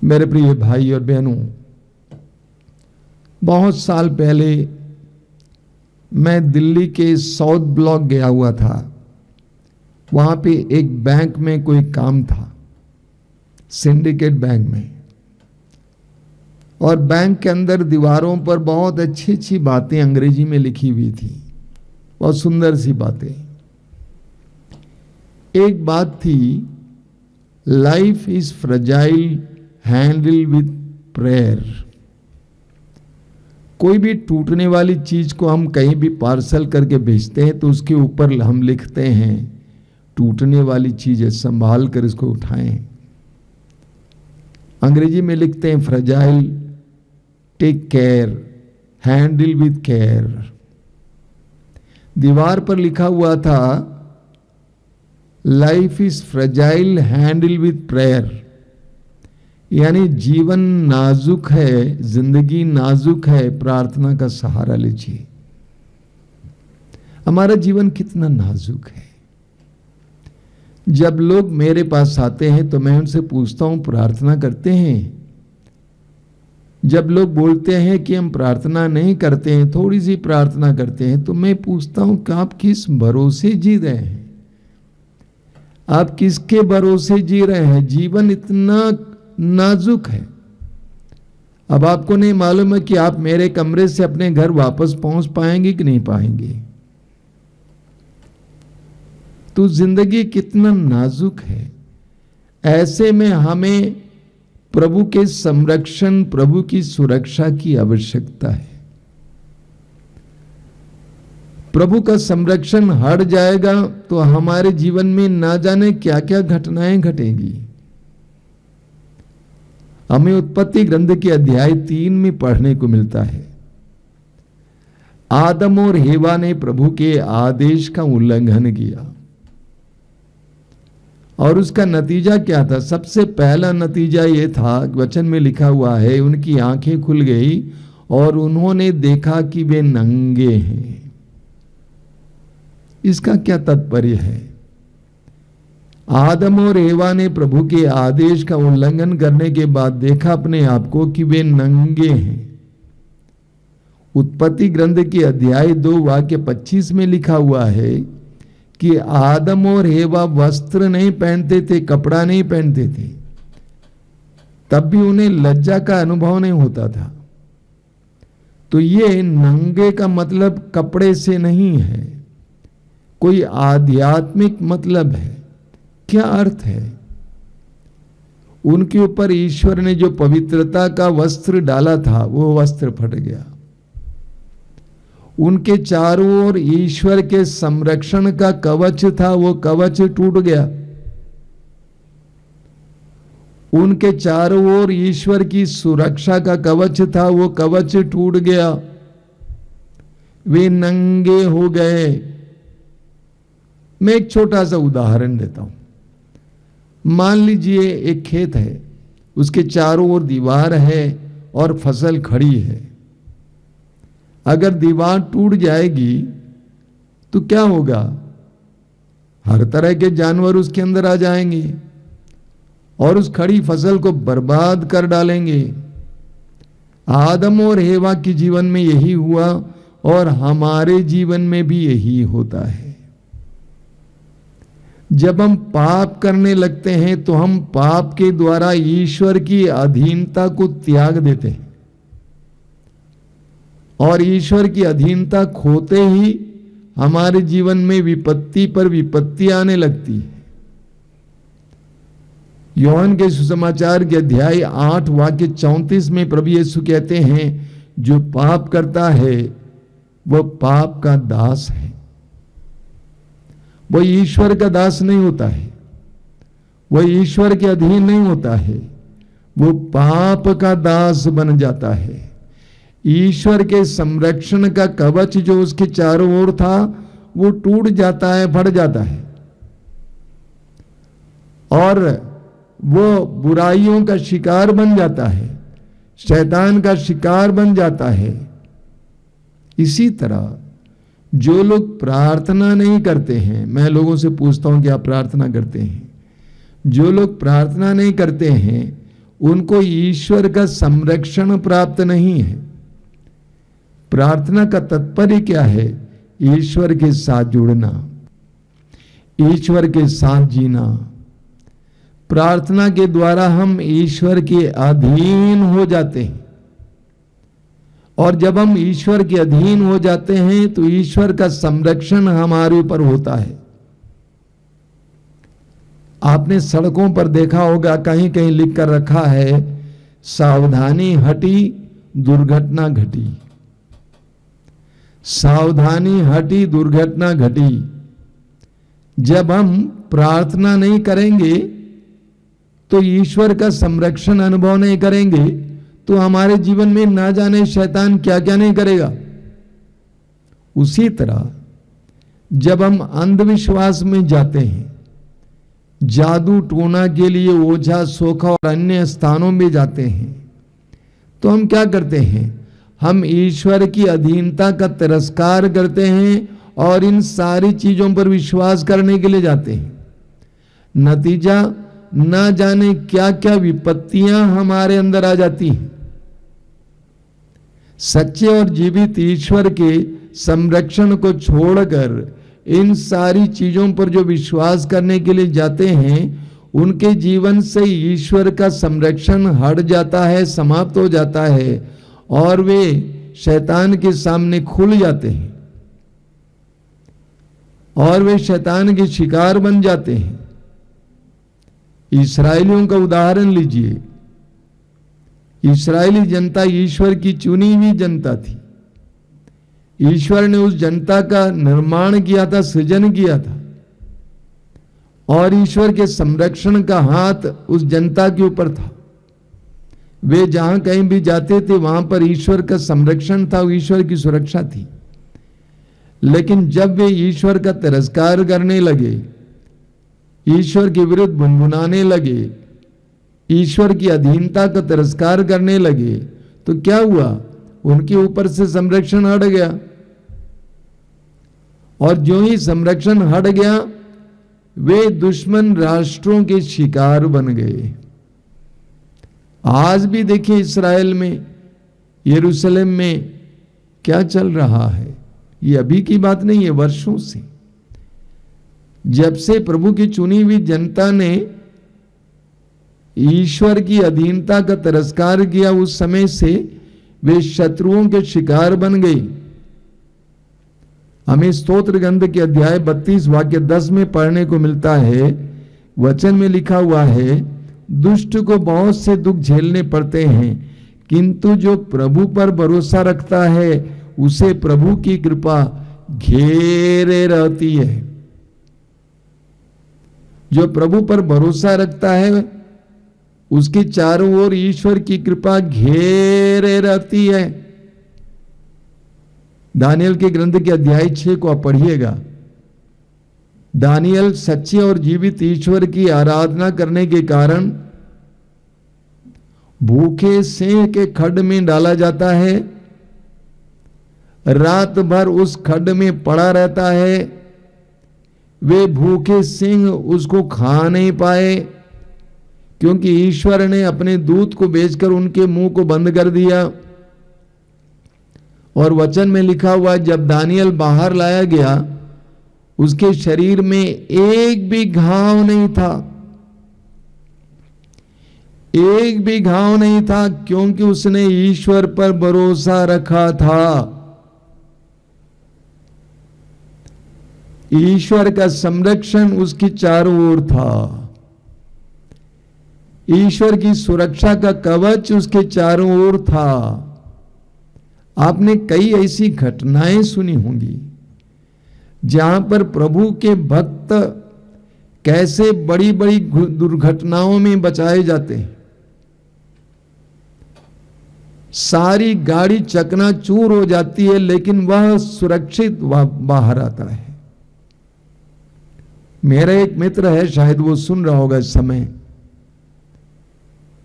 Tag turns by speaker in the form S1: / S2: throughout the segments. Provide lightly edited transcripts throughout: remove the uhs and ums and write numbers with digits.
S1: मेरे प्रिय भाई और बहनों, बहुत साल पहले मैं दिल्ली के साउथ ब्लॉक गया हुआ था। वहां पे एक बैंक में कोई काम था, सिंडिकेट बैंक में, और बैंक के अंदर दीवारों पर बहुत अच्छी अच्छी बातें अंग्रेजी में लिखी हुई थी, बहुत सुंदर सी बातें। एक बात थी, life is fragile, handle with prayer. कोई भी टूटने वाली चीज को हम कहीं भी पार्सल करके भेजते हैं तो उसके ऊपर हम लिखते हैं, टूटने वाली चीज है, संभाल कर इसको उठाएं। अंग्रेजी में लिखते हैं fragile, take care, handle with care. दीवार पर लिखा हुआ था, life is fragile, handle with prayer. यानी जीवन नाजुक है, जिंदगी नाजुक है, प्रार्थना का सहारा लीजिए। हमारा जीवन कितना नाजुक है। जब लोग मेरे पास आते हैं तो मैं उनसे पूछता हूं, प्रार्थना करते हैं? जब लोग बोलते हैं कि हम प्रार्थना नहीं करते हैं, थोड़ी सी प्रार्थना करते हैं, तो मैं पूछता हूं कि आप किस भरोसे जी रहे हैं? आप किसके भरोसे जी रहे हैं? जीवन इतना नाजुक है। अब आपको नहीं मालूम है कि आप मेरे कमरे से अपने घर वापस पहुंच पाएंगे कि नहीं पाएंगे। तो जिंदगी कितना नाजुक है। ऐसे में हमें प्रभु के संरक्षण, प्रभु की सुरक्षा की आवश्यकता है। प्रभु का संरक्षण हट जाएगा तो हमारे जीवन में ना जाने क्या क्या घटनाएं घटेगी। हमें उत्पत्ति ग्रंथ के अध्याय 3 में पढ़ने को मिलता है, आदम और हेवा ने प्रभु के आदेश का उल्लंघन किया और उसका नतीजा क्या था? सबसे पहला नतीजा यह था, वचन में लिखा हुआ है, उनकी आंखें खुल गई और उन्होंने देखा कि वे नंगे हैं। इसका क्या तात्पर्य है? आदम और एवा ने प्रभु के आदेश का उल्लंघन करने के बाद देखा अपने आप को कि वे नंगे हैं। उत्पत्ति ग्रंथ के अध्याय 2 वाक्य 25 में लिखा हुआ है कि आदम और एवा वस्त्र नहीं पहनते थे, कपड़ा नहीं पहनते थे, तब भी उन्हें लज्जा का अनुभव नहीं होता था। तो ये नंगे का मतलब कपड़े से नहीं है, कोई आध्यात्मिक मतलब है। क्या अर्थ है? उनके ऊपर ईश्वर ने जो पवित्रता का वस्त्र डाला था वो वस्त्र फट गया। उनके चारों ओर ईश्वर के संरक्षण का कवच था, वो कवच टूट गया। उनके चारों ओर ईश्वर की सुरक्षा का कवच था, वो कवच टूट गया। वे नंगे हो गए। मैं एक छोटा सा उदाहरण देता हूं। मान लीजिए एक खेत है, उसके चारों ओर दीवार है और फसल खड़ी है। अगर दीवार टूट जाएगी तो क्या होगा? हर तरह के जानवर उसके अंदर आ जाएंगे और उस खड़ी फसल को बर्बाद कर डालेंगे। आदम और हेवा के जीवन में यही हुआ और हमारे जीवन में भी यही होता है। जब हम पाप करने लगते हैं तो हम पाप के द्वारा ईश्वर की अधीनता को त्याग देते हैं और ईश्वर की अधीनता खोते ही हमारे जीवन में विपत्ति पर विपत्ति आने लगती है। यूहन्ना के सुसमाचार के अध्याय 8 वाक्य 34 में प्रभु यीशु कहते हैं, जो पाप करता है वह पाप का दास है। वह ईश्वर का दास नहीं होता है, वह ईश्वर के अधीन नहीं होता है, वो पाप का दास बन जाता है। ईश्वर के संरक्षण का कवच जो उसके चारों ओर था वो टूट जाता है, फट जाता है और वो बुराइयों का शिकार बन जाता है, शैतान का शिकार बन जाता है। इसी तरह जो लोग प्रार्थना नहीं करते हैं, मैं लोगों से पूछता हूं कि आप प्रार्थना करते हैं? जो लोग प्रार्थना नहीं करते हैं उनको ईश्वर का संरक्षण प्राप्त नहीं है। प्रार्थना का तात्पर्य क्या है? ईश्वर के साथ जुड़ना, ईश्वर के साथ जीना। प्रार्थना के द्वारा हम ईश्वर के अधीन हो जाते हैं, और जब हम ईश्वर के अधीन हो जाते हैं तो ईश्वर का संरक्षण हमारे ऊपर होता है। आपने सड़कों पर देखा होगा, कहीं कहीं लिख कर रखा है, सावधानी हटी दुर्घटना घटी। सावधानी हटी दुर्घटना घटी। जब हम प्रार्थना नहीं करेंगे तो ईश्वर का संरक्षण अनुभव नहीं करेंगे तो हमारे जीवन में ना जाने शैतान क्या क्या नहीं करेगा। उसी तरह जब हम अंधविश्वास में जाते हैं, जादू टोना के लिए ओझा सोखा और अन्य स्थानों में जाते हैं, तो हम क्या करते हैं? हम ईश्वर की अधीनता का तिरस्कार करते हैं और इन सारी चीजों पर विश्वास करने के लिए जाते हैं। नतीजा ना जाने क्या क्या विपत्तियां हमारे अंदर आ जाती हैं। सच्चे और जीवित ईश्वर के संरक्षण को छोड़कर इन सारी चीजों पर जो विश्वास करने के लिए जाते हैं, उनके जीवन से ईश्वर का संरक्षण हट जाता है, समाप्त हो जाता है, और वे शैतान के सामने खुल जाते हैं और वे शैतान के शिकार बन जाते हैं। इस्राएलियों का उदाहरण लीजिए। इस्राएली जनता ईश्वर की चुनी हुई जनता थी। ईश्वर ने उस जनता का निर्माण किया था, सृजन किया था, और ईश्वर के संरक्षण का हाथ उस जनता के ऊपर था। वे जहां कहीं भी जाते थे वहां पर ईश्वर का संरक्षण था, ईश्वर की सुरक्षा थी। लेकिन जब वे ईश्वर का तिरस्कार करने लगे, ईश्वर के विरुद्ध गुनगुनाने लगे, ईश्वर की अधीनता का तिरस्कार करने लगे, तो क्या हुआ? उनके ऊपर से संरक्षण हट गया, और जो ही संरक्षण हट गया वे दुश्मन राष्ट्रों के शिकार बन गए। आज भी देखिए इस्राएल में, यरूशलेम में क्या चल रहा है। ये अभी की बात नहीं है, वर्षों से। जब से प्रभु की चुनी हुई जनता ने ईश्वर की अधीनता का तिरस्कार किया, उस समय से वे शत्रुओं के शिकार बन गई। हमें स्तोत्र ग्रंथ के अध्याय 32 वाक्य 10 में पढ़ने को मिलता है। वचन में लिखा हुआ है, दुष्ट को बहुत से दुख झेलने पड़ते हैं, किंतु जो प्रभु पर भरोसा रखता है उसे प्रभु की कृपा घेरे रहती है। जो प्रभु पर भरोसा रखता है उसके चारों ओर ईश्वर की कृपा घेरे रहती है। दानियल के ग्रंथ के अध्याय 6 को आप पढ़िएगा। दानियल सच्चे और जीवित ईश्वर की आराधना करने के कारण भूखे सिंह के खड्ड में डाला जाता है, रात भर उस खड्ड में पड़ा रहता है। वे भूखे सिंह उसको खा नहीं पाए, क्योंकि ईश्वर ने अपने दूत को भेजकर उनके मुंह को बंद कर दिया। और वचन में लिखा हुआ, जब दानियल बाहर लाया गया उसके शरीर में एक भी घाव नहीं था, एक भी घाव नहीं था, क्योंकि उसने ईश्वर पर भरोसा रखा था। ईश्वर का संरक्षण उसकी चारों ओर था। ईश्वर की सुरक्षा का कवच उसके चारों ओर था। आपने कई ऐसी घटनाएं सुनी होंगी जहां पर प्रभु के भक्त कैसे बड़ी बड़ी दुर्घटनाओं में बचाए जाते हैं। सारी गाड़ी चकनाचूर हो जाती है, लेकिन वह सुरक्षित बाहर आता है। मेरा एक मित्र है, शायद वो सुन रहा होगा इस समय।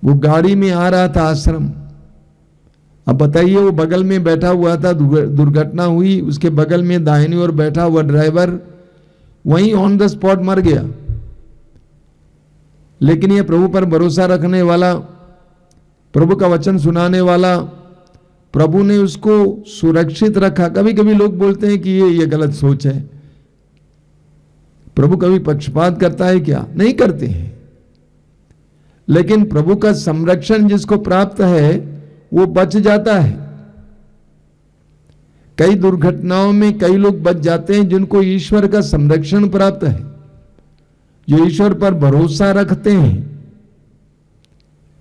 S1: वो गाड़ी में आ रहा था आश्रम। अब बताइए, वो बगल में बैठा हुआ था, दुर्घटना हुई, उसके बगल में दाहिनी ओर बैठा हुआ ड्राइवर वहीं ऑन द स्पॉट मर गया। लेकिन ये प्रभु पर भरोसा रखने वाला प्रभु का वचन सुनाने वाला, प्रभु ने उसको सुरक्षित रखा। कभी कभी लोग बोलते हैं कि ये गलत सोच है। प्रभु कभी पक्षपात करता है क्या? नहीं करते हैं। लेकिन प्रभु का संरक्षण जिसको प्राप्त है वो बच जाता है। कई दुर्घटनाओं में कई लोग बच जाते हैं जिनको ईश्वर का संरक्षण प्राप्त है, जो ईश्वर पर भरोसा रखते हैं।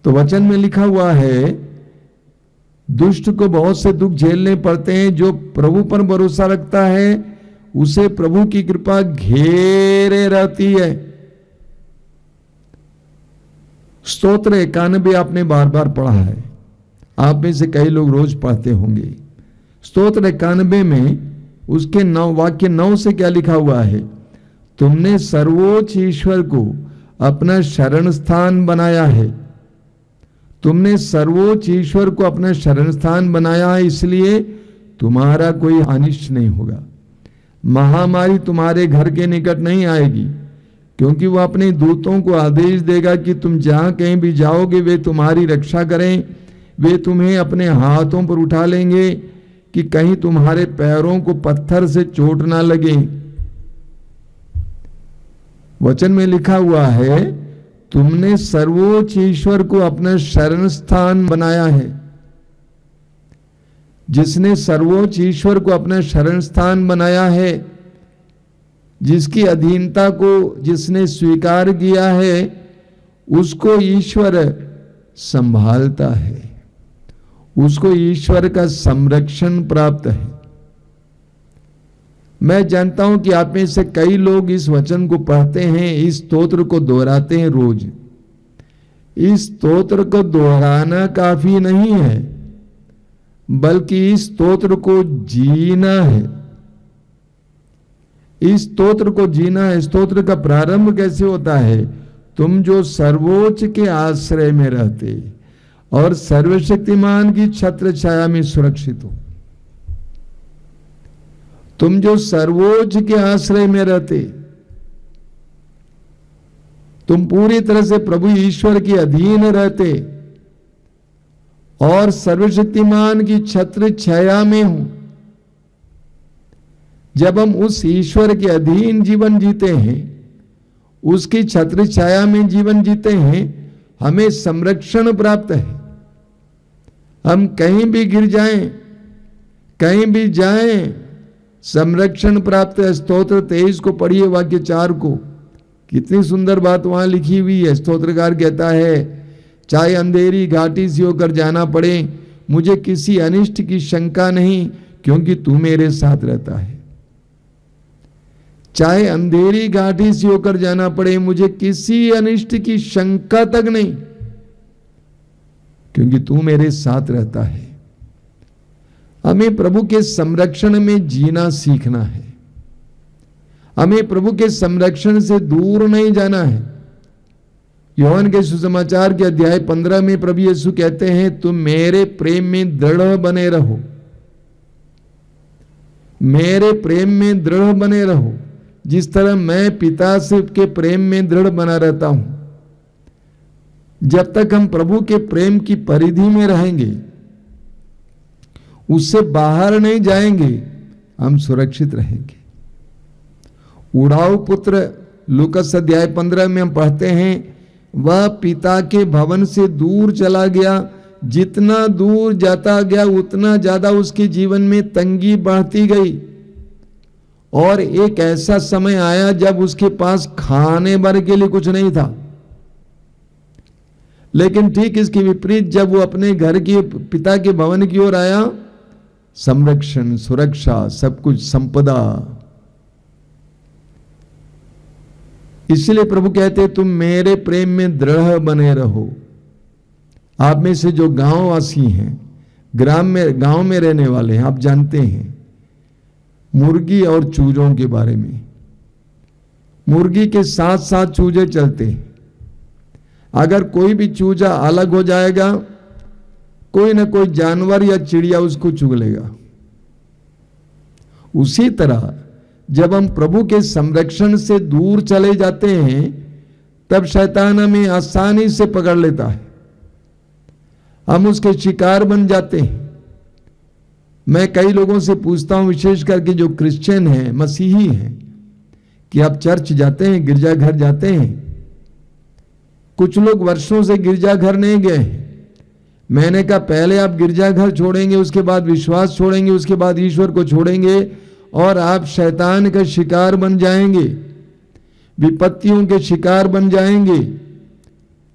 S1: तो वचन में लिखा हुआ है, दुष्ट को बहुत से दुख झेलने पड़ते हैं, जो प्रभु पर भरोसा रखता है उसे प्रभु की कृपा घेरे रहती है। स्तोत्र 91 आपने बार बार पढ़ा है, आप में से कई लोग रोज पढ़ते होंगे। स्तोत्र 91 में उसके 9 वाक्य 9 से क्या लिखा हुआ है? तुमने सर्वोच्च ईश्वर को अपना शरण स्थान बनाया है। तुमने सर्वोच्च ईश्वर को अपना शरण स्थान बनाया है, इसलिए तुम्हारा कोई अनिष्ट नहीं होगा। महामारी तुम्हारे घर के निकट नहीं आएगी, क्योंकि वह अपने दूतों को आदेश देगा कि तुम जहां कहीं भी जाओगे वे तुम्हारी रक्षा करें। वे तुम्हें अपने हाथों पर उठा लेंगे कि कहीं तुम्हारे पैरों को पत्थर से चोट ना लगे। वचन में लिखा हुआ है, तुमने सर्वोच्च ईश्वर को अपना शरण स्थान बनाया है। जिसने सर्वोच्च ईश्वर को अपना शरण स्थान बनाया है, जिसकी अधीनता को जिसने स्वीकार किया है, उसको ईश्वर संभालता है, उसको ईश्वर का संरक्षण प्राप्त है। मैं जानता हूं कि आप में से कई लोग इस वचन को पढ़ते हैं, इस स्तोत्र को दोहराते हैं रोज। इस स्तोत्र को दोहराना काफी नहीं है, बल्कि इस स्तोत्र को जीना है। इस स्तोत्र को जीना है। स्तोत्र का प्रारंभ कैसे होता है? तुम जो सर्वोच्च के आश्रय में रहते और सर्वशक्तिमान की छत्र छाया में सुरक्षित हो। तुम जो सर्वोच्च के आश्रय में रहते, तुम पूरी तरह से प्रभु ईश्वर के अधीन रहते और सर्वशक्तिमान की छत्र छाया में हो। जब हम उस ईश्वर के अधीन जीवन जीते हैं, उसकी छत्र छाया में जीवन जीते हैं, हमें संरक्षण प्राप्त है। हम कहीं भी गिर जाएं, कहीं भी जाएं, संरक्षण प्राप्त है। स्तोत्र 23 को पढ़िए, वाक्य 4 को। कितनी सुंदर बात वहां लिखी हुई है। स्तोत्रकार कहता है, चाहे अंधेरी घाटी से होकर जाना पड़े, मुझे किसी अनिष्ट की शंका नहीं, क्योंकि तू मेरे साथ रहता है। चाहे अंधेरी घाटी से होकर जाना पड़े, मुझे किसी अनिष्ट की शंका तक नहीं, क्योंकि तू मेरे साथ रहता है। हमें प्रभु के संरक्षण में जीना सीखना है। हमें प्रभु के संरक्षण से दूर नहीं जाना है। योहन के सुसमाचार के अध्याय 15 में प्रभु यीशु कहते हैं, तुम मेरे प्रेम में दृढ़ बने रहो। मेरे प्रेम में दृढ़ बने रहो, जिस तरह मैं पिता से के प्रेम में दृढ़ बना रहता हूं। जब तक हम प्रभु के प्रेम की परिधि में रहेंगे, उससे बाहर नहीं जाएंगे, हम सुरक्षित रहेंगे। उड़ाऊ पुत्र लूकस अध्याय 15 में हम पढ़ते हैं, वह पिता के भवन से दूर चला गया। जितना दूर जाता गया उतना ज्यादा उसके जीवन में तंगी बढ़ती गई, और एक ऐसा समय आया जब उसके पास खाने भर के लिए कुछ नहीं था। लेकिन ठीक इसके विपरीत जब वो अपने घर के पिता के भवन की ओर आया, संरक्षण, सुरक्षा, सब कुछ, संपदा। इसलिए प्रभु कहते, तुम मेरे प्रेम में दृढ़ बने रहो। आप में से जो गांववासी हैं, गांव में रहने वाले हैं, आप जानते हैं मुर्गी और चूजों के बारे में। मुर्गी के साथ साथ चूजे चलते हैं। अगर कोई भी चूजा अलग हो जाएगा, कोई ना कोई जानवर या चिड़िया उसको चुग लेगा। उसी तरह जब हम प्रभु के संरक्षण से दूर चले जाते हैं, तब शैतान हमें आसानी से पकड़ लेता है। हम उसके शिकार बन जाते हैं। मैं कई लोगों से पूछता हूं, विशेष करके जो क्रिश्चियन हैं, मसीही हैं, कि आप चर्च जाते हैं, गिरजाघर जाते हैं? कुछ लोग वर्षों से गिरजाघर नहीं गए। मैंने कहा पहले आप गिरजाघर छोड़ेंगे, उसके बाद विश्वास छोड़ेंगे, उसके बाद ईश्वर को छोड़ेंगे और आप शैतान का शिकार बन जाएंगे, विपत्तियों के शिकार बन जाएंगे।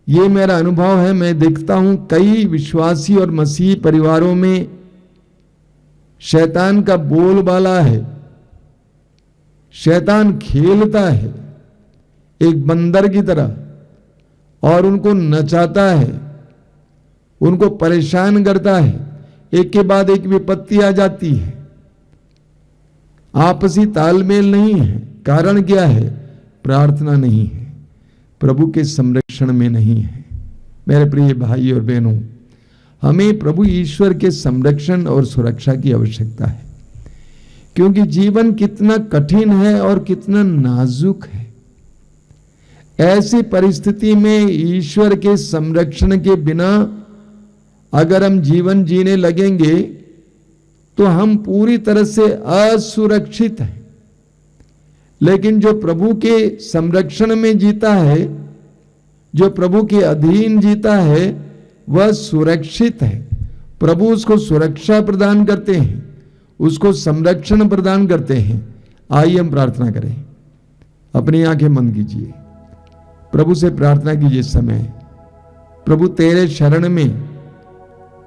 S1: ये मेरा अनुभव है। मैं देखता हूं कई विश्वासी और मसीही परिवारों में शैतान का बोलबाला है। शैतान खेलता है एक बंदर की तरह और उनको नचाता है, उनको परेशान करता है। एक के बाद एक विपत्ति आ जाती है, आपसी तालमेल नहीं है। कारण क्या है? प्रार्थना नहीं है, प्रभु के संरक्षण में नहीं है। मेरे प्रिय भाई और बहनों, हमें प्रभु ईश्वर के संरक्षण और सुरक्षा की आवश्यकता है, क्योंकि जीवन कितना कठिन है और कितना नाजुक है। ऐसी परिस्थिति में ईश्वर के संरक्षण के बिना अगर हम जीवन जीने लगेंगे तो हम पूरी तरह से असुरक्षित हैं। लेकिन जो प्रभु के संरक्षण में जीता है, जो प्रभु के अधीन जीता है, वह सुरक्षित है। प्रभु उसको सुरक्षा प्रदान करते हैं, उसको संरक्षण प्रदान करते हैं। आइए हम प्रार्थना करें। अपनी आंखें बंद कीजिए, प्रभु से प्रार्थना कीजिए। समय प्रभु तेरे शरण में,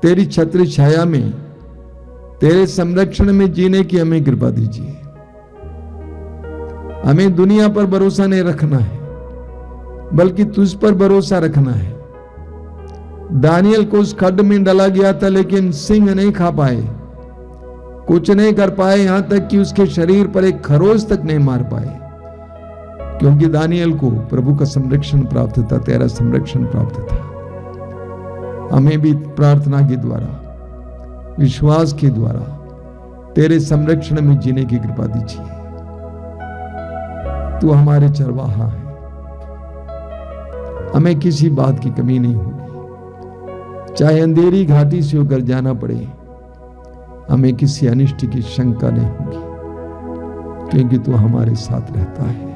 S1: तेरी छत्र छाया में, तेरे संरक्षण में जीने की हमें कृपा दीजिए। हमें दुनिया पर भरोसा नहीं रखना है, बल्कि तुझ पर भरोसा रखना है। दानियल को उस खड्ड में डाला गया था, लेकिन सिंह नहीं खा पाए, कुछ नहीं कर पाए, यहां तक कि उसके शरीर पर एक खरोच तक नहीं मार पाए, क्योंकि दानियल को प्रभु का संरक्षण प्राप्त था, तेरा संरक्षण प्राप्त था। हमें भी प्रार्थना के द्वारा, विश्वास के द्वारा तेरे संरक्षण में जीने की कृपा दीजिए। तू हमारे चरवाहा है, हमें किसी बात की कमी नहीं होगी। चाहे अंधेरी घाटी से होकर जाना पड़े, हमें किसी अनिष्ट की शंका नहीं होगी, क्योंकि तू हमारे साथ रहता है।